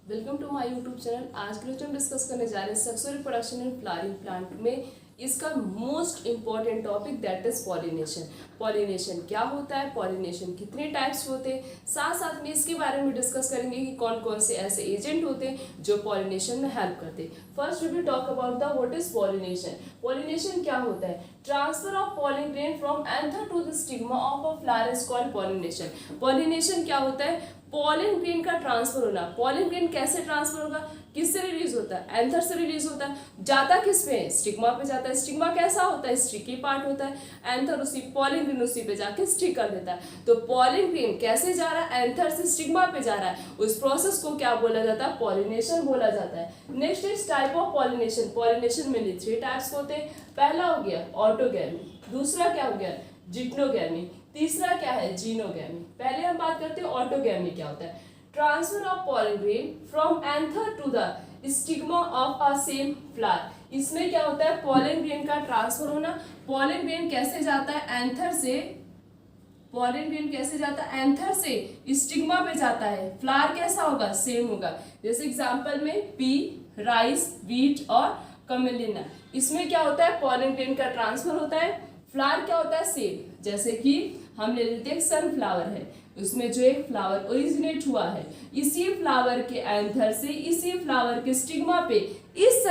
Welcome to my YouTube channel. आज के लिए हम डिस्कस करने जा रहे हैं sexual reproduction in flowering plant में इसका most important topic that is pollination. Pollination क्या होता है, पॉलिनेशन कितने टाइप्स होते हैं, साथ साथ में इसके बारे में डिस्कस करेंगे कि कौन कौन से ऐसे एजेंट होते हैं जो पॉलिनेशन में हेल्प करते हैं। First we will talk about the what is pollination. Pollination क्या होता है? Transfer of pollen grain from anther to the stigma of a flower is called pollination. Pollination क्या होता है? पॉलिन ग्रेन का ट्रांसफर होना। पॉलिन ग्रेन कैसे transfer होगा, किससे रिलीज होता है? एंथर से रिलीज होता है। जाता किस पे? स्टिग्मा पे जाता है। स्टिग्मा कैसा होता है? स्टिकी पार्ट होता है। एंथर उसी पॉलिन ग्रेन उसी पे जाके स्टिक कर देता है। तो पॉलिन ग्रेन कैसे जा रहा है? एंथर से स्टिग्मा पे जा रहा है। उस प्रोसेस को क्या बोला जाता है? पॉलिनेशन बोला जाता है। Next is type of pollination. Pollination में 3 टाइप्स होते हैं। पहला हो गया ऑटोगैमी, दूसरा क्या हो गया? जिट्नोगैमी, तीसरा क्या है? जीनोगैमी। पहले हम बात करते हैं ऑटोगैमी क्या होता है। Transfer of pollen grain from anther to the stigma of a same flower. इसमें क्या होता है? पॉलिन ग्रेन का ट्रांसफर होना। पॉलिन ग्रेन कैसे जाता है? एंथर से। पॉलिन ग्रेन कैसे जाता है? एंथर से स्टिग्मा पे जाता है। फ्लावर कैसा होगा? सेम होगा। जैसे एग्जांपल में पी, राइस, व्हीट और कमेलिना। इसमें क्या होता है? पॉलिन ग्रेन का ट्रांसफर होता है। फ्लावर क्या होता है? सेम। जैसे कि हम ले लेते हैं सनफ्लावर है, उसमें जो एक फ्लावर ओरिजिनेट हुआ है इसी फ्लावर के एंथर से इसी फ्लावर के स्टिग्मा पे इस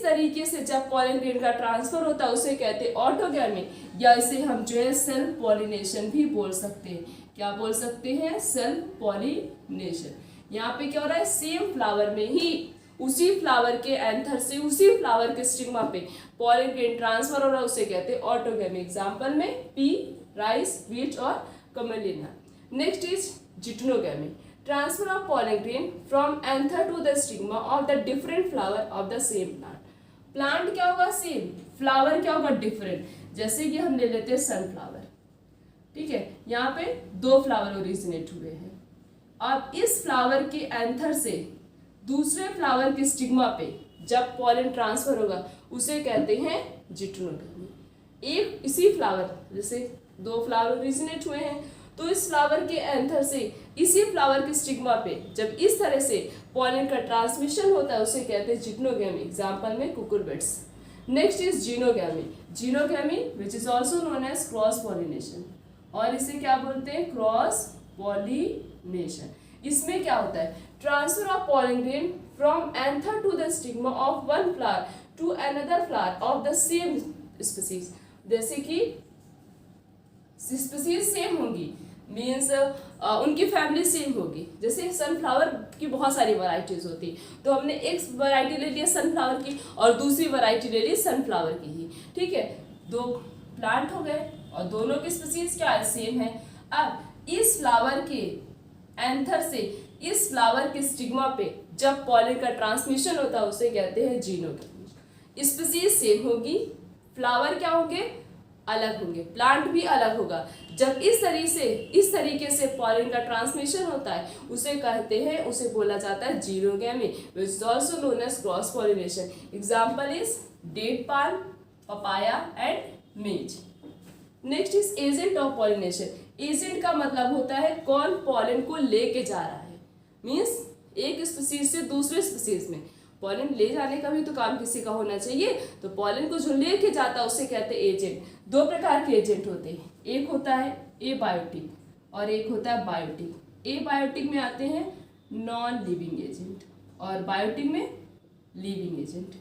तरीके से जब पॉलिन ग्रेन का ट्रांसफर होता है उसे कहते हैं ऑटोगैमी, या इसे हम जो है सेल्फ पॉलिनेशन भी बोल सकते हैं। क्या बोल सकते हैं? Self pollination. यहाँ पे क्या हो रहा है? सेम फ्लावर में ही उसी फ्लावर के एंथर से उसी फ्लावर के स्टिग्मा पे पॉलिन ग्रेन ट्रांसफर हो रहा है, उसे कहते हैं ऑटोगैमी। एग्जांपल में पी, राइस, व्हीट और commelina. Next is geitonogamy. Transfer of pollen grain from anther to the stigma of the different flower of the same plant. Plant क्या होगा? सेम। फ्लावर क्या होगा? डिफरेंट। जैसे कि हम ले लेते हैं सनफ्लावर, ठीक है, यहाँ पे 2 फ्लावर ओरिजिनेट हुए हैं। अब इस फ्लावर के एंथर से दूसरे फ्लावर के स्टिग्मा पे जब पॉलिन ट्रांसफर होगा उसे कहते हैं जिट्नोगैमी। एक इसी फ्लावर, जैसे 2 फ्लावर ओरिजिनेट हुए हैं तो इस फ्लावर के एंथर से इसी फ्लावर के स्टिग्मा पे जब इस तरह से पॉलिन का ट्रांसमिशन होता है उसे कहते हैं जिट्नोगैमी। एग्जांपल में cucurbits. Next is xenogamy. Xenogamy which is also known as cross pollination, और इसे क्या बोलते हैं? Cross pollination. इसमें क्या होता है? Transfer of pollen grain from anther to the stigma of one flower to another flower of the same species. जैसे कि स्पीसीज सेम होंगी मीन्स उनकी फैमिली सेम होगी। जैसे सनफ्लावर की बहुत सारी वैरायटीज होती है, तो हमने एक वैरायटी ले लिया सनफ्लावर की और दूसरी वैरायटी ले ली सनफ्लावर की ही, ठीक है। 2 प्लांट हो गए और दोनों की स्पीसीज क्या है? सेम है। अब इस फ्लावर के एंथर से इस फ्लावर के स्टिग्मा पे जब पॉलिन का ट्रांसमिशन होता है उसे कहते हैं जीनोगैमी। स्पीसीज सेम होगी, फ्लावर क्या होंगे? अलग होंगे, प्लांट भी अलग होगा। जब इस तरीके से पॉलिन का ट्रांसमिशन होता है उसे कहते हैं, उसे बोला जाता है xenogamy, which is also known as cross pollination. Example is date palm, papaya and maize. Next is agent of pollination. Agent का मतलब होता है कौन पॉलिन को लेके जा रहा है, मीन्स एक स्पीसीज से दूसरे स्पीसीज में पॉलिन ले जाने का भी तो काम किसी का होना चाहिए, तो पॉलिन को जो लेके जाता है उसे कहते हैं एजेंट। 2 प्रकार के एजेंट होते हैं, एक होता है एबायोटिक और एक होता है बायोटिक। एबायोटिक में आते हैं नॉन लिविंग एजेंट और बायोटिक में लिविंग एजेंट।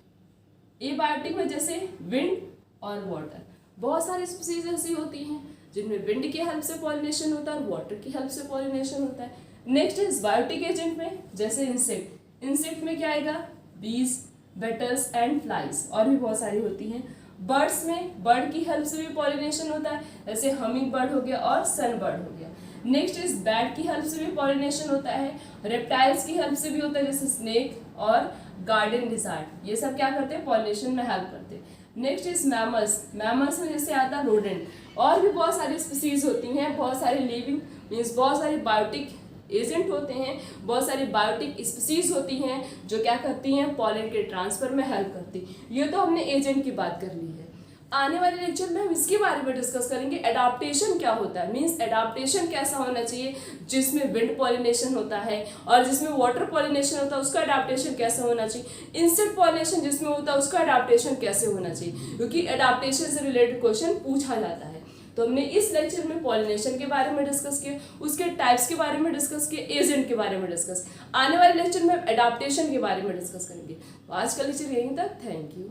एबायोटिक में जैसे विंड और वाटर, बहुत सारी स्पीसीज ऐसी होती हैं जिनमें विंड की हेल्प से पॉलिनेशन होता है और वाटर की हेल्प से पॉलिनेशन होता है। नेक्स्ट इज बायोटिक एजेंट में जैसे इंसेक्ट। इंसेक्ट में क्या आएगा? बीज, बेटल्स एंड फ्लाइज, और भी बहुत सारी होती हैं। बर्ड्स में बर्ड की हेल्प से भी पॉलिनेशन होता है, जैसे हमिंग बर्ड हो गया और सन बर्ड हो गया। नेक्स्ट इज बैट की हेल्प से भी पॉलिनेशन होता है। रेप्टाइल्स की हेल्प से भी होता है, जैसे स्नेक और गार्डन लिज़ार्ड, ये सब क्या करते हैं? पॉलिनेशन में हेल्प करते हैं। Next is mammals. मैमल्स में जैसे आता है रोडेंट, और भी बहुत सारी स्पीसीज होती हैं, बहुत सारी लिविंग मीन्स बहुत सारी बायोटिक एजेंट होते हैं, बहुत सारी बायोटिक स्पीसीज होती हैं जो क्या करती हैं? पॉलिन के ट्रांसफर में हेल्प करती। ये तो हमने एजेंट की बात कर ली है। आने वाले लेक्चर में हम इसके बारे में डिस्कस करेंगे एडाप्टेशन क्या होता है, मीन्स एडाप्टेशन कैसा होना चाहिए, जिसमें विंड पॉलिनेशन होता है और जिसमें वाटर पॉलिनेशन होता है उसका एडाप्टेशन कैसे होना चाहिए, इंसेक्ट पॉलिनेशन जिसमें होता है उसका एडाप्टेशन कैसे होना चाहिए, क्योंकि एडाप्टेशन से रिलेटेड क्वेश्चन पूछा जाता है। तो हमने इस लेक्चर में पॉलिनेशन के बारे में डिस्कस किया, उसके टाइप्स के बारे में डिस्कस किए, एजेंट के बारे में डिस्कस। आने वाले लेक्चर में एडाप्टेशन के बारे में डिस्कस करेंगे। तो आज का लेक्चर यहीं तक। Thank you.